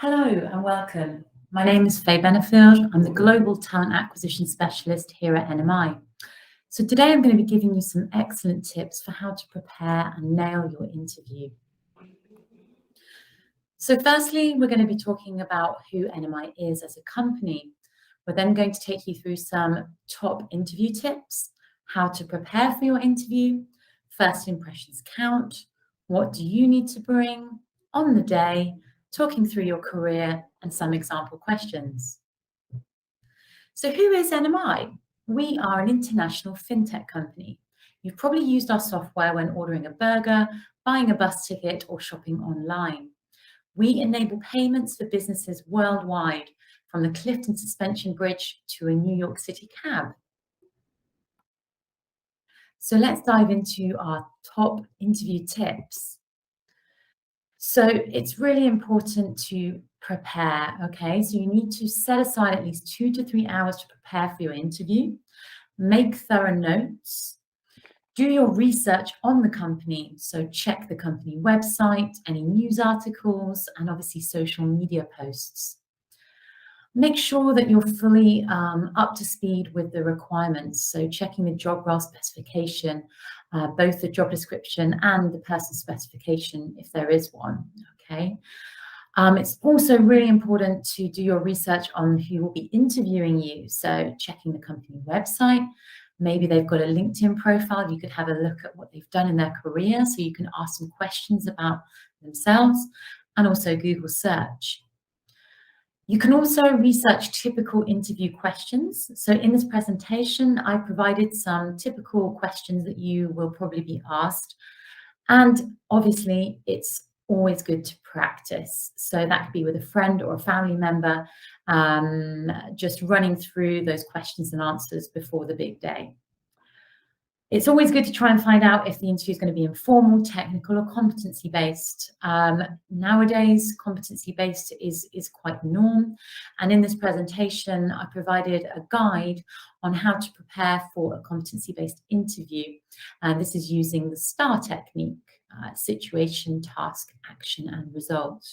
Hello and welcome. My name is Fay Benefield. I'm the Global Talent Acquisition Specialist here at NMI. So today I'm going to be giving you some excellent tips for how to prepare and nail your interview. So firstly, we're going to be talking about who NMI is as a company. We're then going to take you through some top interview tips, how to prepare for your interview, first impressions count, what do you need to bring on the day, talking through your career and some example questions. So who is NMI? We are an international fintech company. You've probably used our software when ordering a burger, buying a bus ticket or shopping online. We enable payments for businesses worldwide, from the Clifton Suspension Bridge to a New York City cab. So let's dive into our top interview tips. So it's really important to prepare, okay? So you need to set aside at least 2 to 3 hours to prepare for your interview. Make thorough notes. Do your research on the company. So check the company website, any news articles, and obviously social media posts. Make sure that you're fully up to speed with the requirements. So checking the job role specification, both the job description and the person specification, if there is one, okay? It's also really important to do your research on who will be interviewing you. So checking the company website, maybe they've got a LinkedIn profile. You could have a look at what they've done in their career, so you can ask some questions about themselves, and also Google search. You can also research typical interview questions. So in this presentation, I provided some typical questions that you will probably be asked. And obviously, it's always good to practice. So that could be with a friend or a family member, just running through those questions and answers before the big day. It's always good to try and find out if the interview is going to be informal, technical, or competency-based. Nowadays, competency-based is quite the norm. And in this presentation, I provided a guide on how to prepare for a competency-based interview. And this is using the STAR technique, situation, task, action, and result.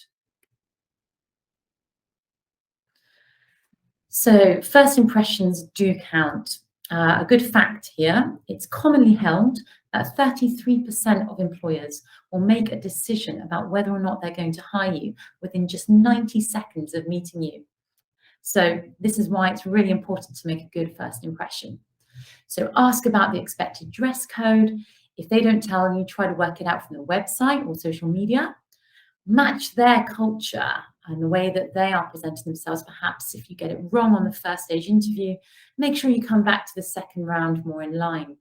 So first impressions do count. A good fact here, it's commonly held that 33% of employers will make a decision about whether or not they're going to hire you within just 90 seconds of meeting you. So this is why it's really important to make a good first impression. So ask about the expected dress code. If they don't tell you, try to work it out from the website or social media. Match their culture and the way that they are presenting themselves. Perhaps if you get it wrong on the first stage interview, make sure you come back to the second round more in line.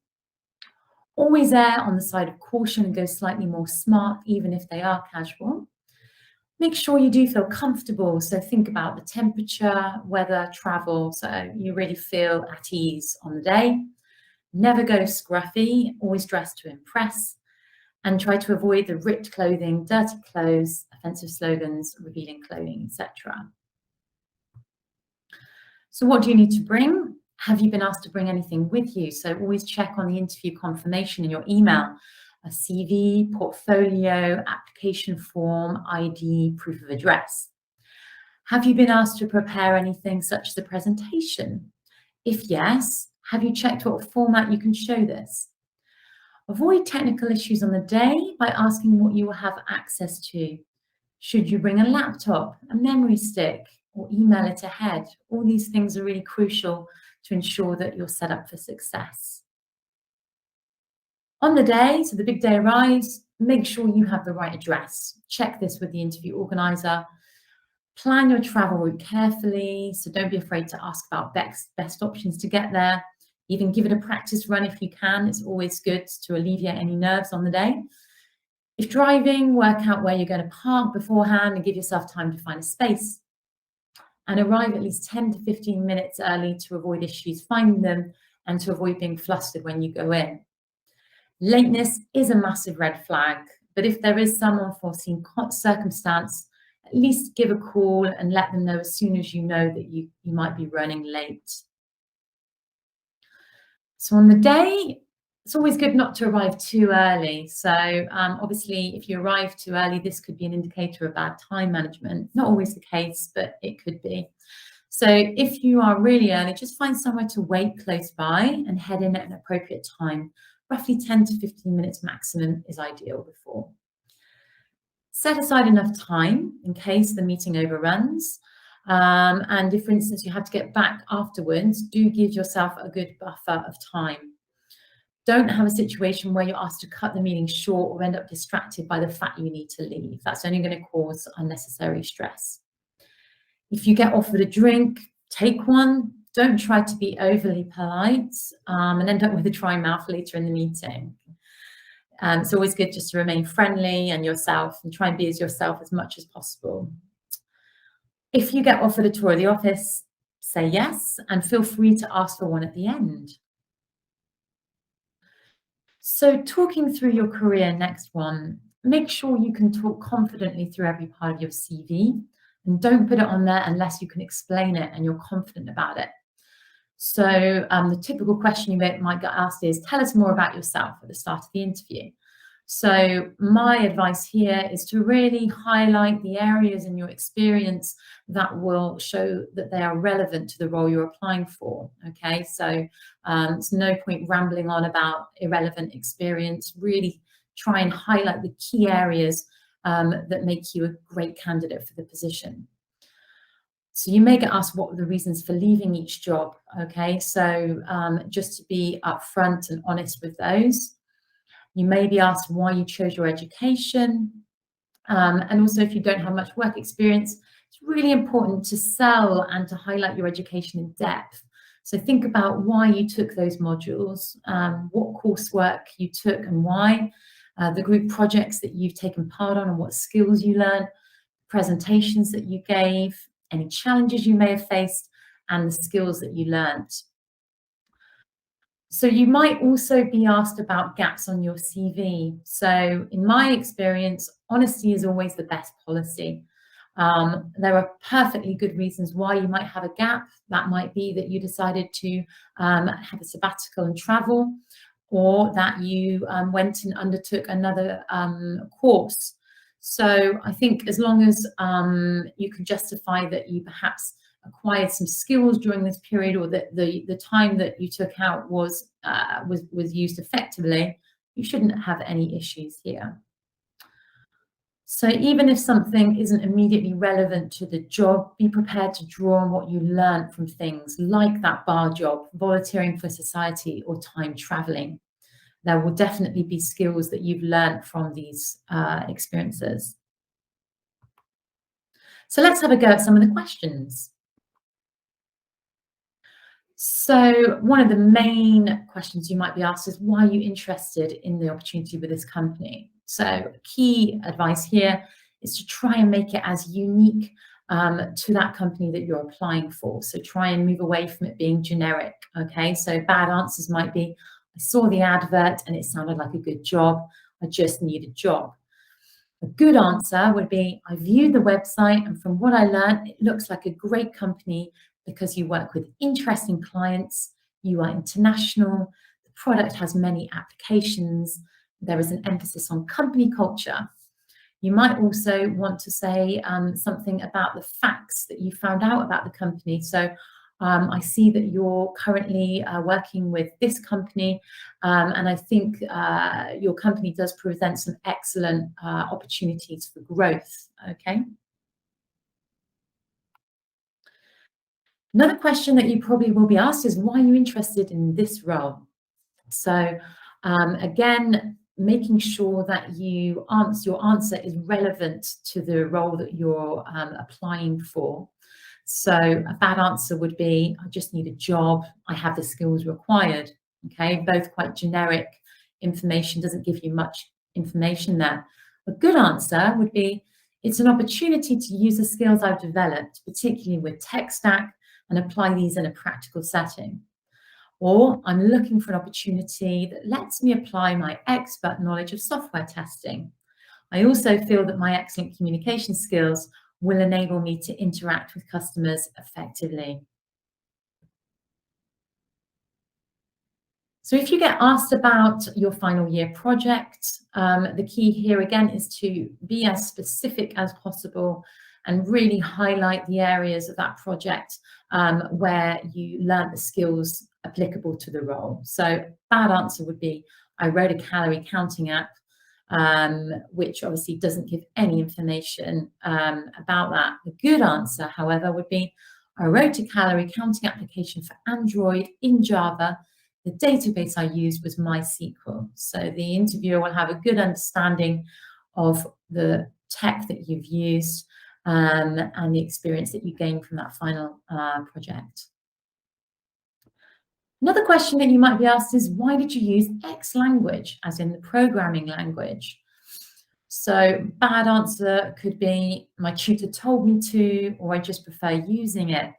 Always err on the side of caution and go slightly more smart, even if they are casual. Make sure you do feel comfortable. So think about the temperature, weather, travel, so you really feel at ease on the day. Never go scruffy, always dress to impress. And try to avoid the ripped clothing, dirty clothes, offensive slogans, revealing clothing, etc. So what do you need to bring? Have you been asked to bring anything with you? So always check on the interview confirmation in your email, a CV, portfolio, application form, ID, proof of address. Have you been asked to prepare anything such as a presentation? If yes, have you checked what format you can show this? Avoid technical issues on the day by asking what you will have access to. Should you bring a laptop, a memory stick, or email it ahead? All these things are really crucial to ensure that you're set up for success. On the day, so the big day arrives, make sure you have the right address. Check this with the interview organizer. Plan your travel route carefully, so don't be afraid to ask about best options to get there. Even give it a practice run if you can. It's always good to alleviate any nerves on the day. If driving, work out where you're going to park beforehand and give yourself time to find a space. And arrive at least 10 to 15 minutes early to avoid issues finding them and to avoid being flustered when you go in. Lateness is a massive red flag, but if there is some unforeseen circumstance, at least give a call and let them know as soon as you know that you might be running late. So on the day, It's always good not to arrive too early. So obviously, if you arrive too early, this could be an indicator of bad time management. Not always the case, but it could be. So if you are really early, just find somewhere to wait close by and head in at an appropriate time. Roughly 10 to 15 minutes maximum is ideal before. Set aside enough time in case the meeting overruns. And if, for instance, you have to get back afterwards, do give yourself a good buffer of time. Don't have a situation where you're asked to cut the meeting short or end up distracted by the fact you need to leave. That's only going to cause unnecessary stress. If you get offered a drink, take one. Don't try to be overly polite and end up with a dry mouth later in the meeting. It's always good just to remain friendly and yourself and try and be as yourself as much as possible. If you get offered a tour of the office, say yes and feel free to ask for one at the end. So talking through your career, next one, make sure you can talk confidently through every part of your CV and don't put it on there unless you can explain it and you're confident about it. So the typical question you might get asked is, tell us more about yourself at the start of the interview. So my advice here is to really highlight the areas in your experience that will show that they are relevant to the role you're applying for, okay? So it's no point rambling on about irrelevant experience. Really try and highlight the key areas that make you a great candidate for the position. So you may get asked what were the reasons for leaving each job, okay? So just to be upfront and honest with those. You may be asked why you chose your education. And also, if you don't have much work experience, it's really important to sell and to highlight your education in depth. So think about why you took those modules, what coursework you took and why, the group projects that you've taken part on and what skills you learned, presentations that you gave, any challenges you may have faced, and the skills that you learned. So you might also be asked about gaps on your CV. So in my experience, honesty is always the best policy. There are perfectly good reasons why you might have a gap. That might be that you decided to have a sabbatical and travel, or that you went and undertook another course. So I think as long as you can justify that you perhaps acquired some skills during this period, or that the time that you took out was used effectively, you shouldn't have any issues here. So even if something isn't immediately relevant to the job, be prepared to draw on what you learned from things like that bar job, volunteering for society, or time traveling. There will definitely be skills that you've learned from these experiences. So let's have a go at some of the questions. So one of the main questions you might be asked is, why are you interested in the opportunity with this company? So key advice here is to try and make it as unique to that company that you're applying for. So try and move away from it being generic, okay? So bad answers might be, I saw the advert and it sounded like a good job. I just need a job. A good answer would be, I viewed the website and from what I learned, it looks like a great company because you work with interesting clients, you are international, the product has many applications, there is an emphasis on company culture. You might also want to say something about the facts that you found out about the company. So I see that you're currently working with this company, and I think your company does present some excellent opportunities for growth, okay? Another question that you probably will be asked is, why are you interested in this role? So again, making sure that your answer is relevant to the role that you're applying for. So a bad answer would be, I just need a job, I have the skills required, okay? Both quite generic information, doesn't give you much information there. A good answer would be, it's an opportunity to use the skills I've developed, particularly with tech stack, and apply these in a practical setting. Or I'm looking for an opportunity that lets me apply my expert knowledge of software testing. I also feel that my excellent communication skills will enable me to interact with customers effectively. So if you get asked about your final year project, the key here again is to be as specific as possible and really highlight the areas of that project where you learn the skills applicable to the role. So bad answer would be, I wrote a calorie counting app, which obviously doesn't give any information about that. The good answer, however, would be, I wrote a calorie counting application for Android in Java. The database I used was MySQL. So the interviewer will have a good understanding of the tech that you've used and the experience that you gained from that final project. Another question that you might be asked is, why did you use X language, as in the programming language? So bad answer could be, my tutor told me to, or I just prefer using it.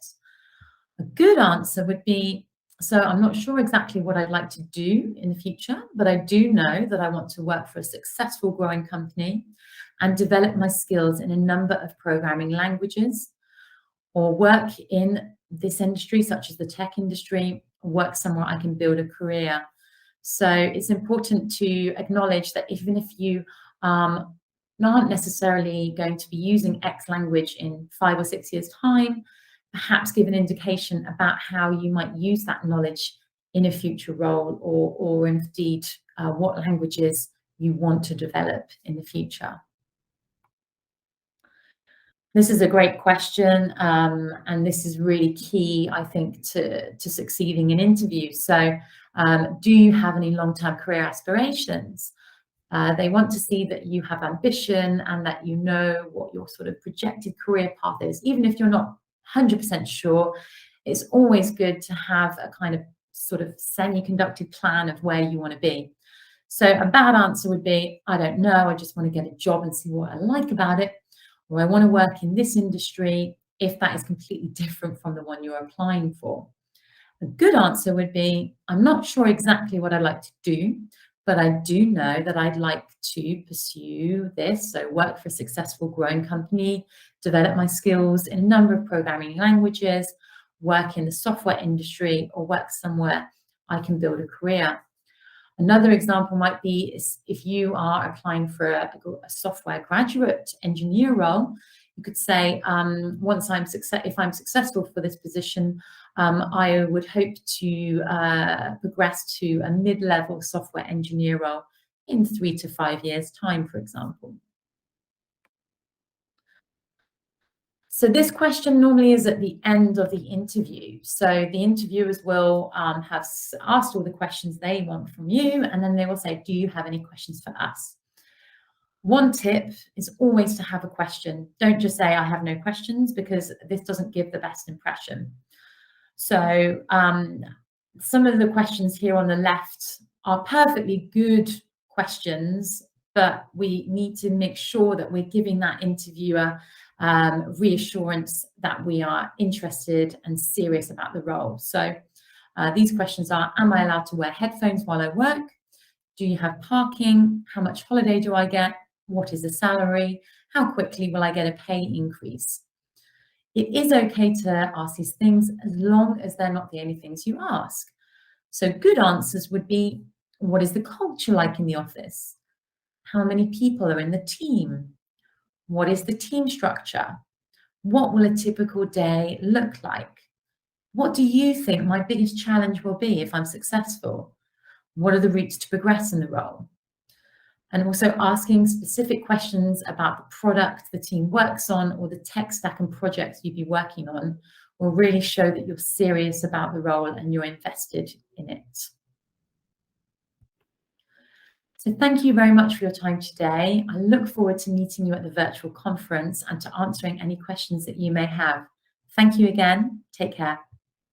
A good answer would be, so I'm not sure exactly what I'd like to do in the future, but I do know that I want to work for a successful growing company and develop my skills in a number of programming languages, or work in this industry, such as the tech industry, or work somewhere I can build a career. So it's important to acknowledge that even if you aren't necessarily going to be using X language in 5 or 6 years' time, perhaps give an indication about how you might use that knowledge in a future role, or indeed what languages you want to develop in the future. This is a great question, and this is really key, I think, to succeeding in interviews. So do you have any long-term career aspirations? They want to see that you have ambition and that you know what your sort of projected career path is. Even if you're not 100% sure, it's always good to have a kind of sort of semi-conducted plan of where you want to be. So a bad answer would be, I don't know, I just want to get a job and see what I like about it, or I want to work in this industry, if that is completely different from the one you're applying for. A good answer would be, I'm not sure exactly what I'd like to do, but I do know that I'd like to pursue this, so work for a successful growing company, develop my skills in a number of programming languages, work in the software industry, or work somewhere I can build a career. Another example might be if you are applying for a software graduate engineer role, you could say, if I'm successful for this position, I would hope to progress to a mid-level software engineer role in 3 to 5 years' time, for example. So this question normally is at the end of the interview. So the interviewers will have asked all the questions they want from you, and then they will say, do you have any questions for us? One tip is always to have a question. Don't just say, I have no questions, because this doesn't give the best impression. So some of the questions here on the left are perfectly good questions, but we need to make sure that we're giving that interviewer reassurance that we are interested and serious about the role. So these questions are, am I allowed to wear headphones while I work? Do you have parking? How much holiday do I get? What is the salary? How quickly will I get a pay increase? It is okay to ask these things as long as they're not the only things you ask. So good answers would be, what is the culture like in the office? How many people are in the team? What is the team structure? What will a typical day look like? What do you think my biggest challenge will be if I'm successful? What are the routes to progress in the role? And also asking specific questions about the product the team works on, or the tech stack and projects you'd be working on, will really show that you're serious about the role and you're invested in it. So thank you very much for your time today. I look forward to meeting you at the virtual conference and to answering any questions that you may have. Thank you again. Take care.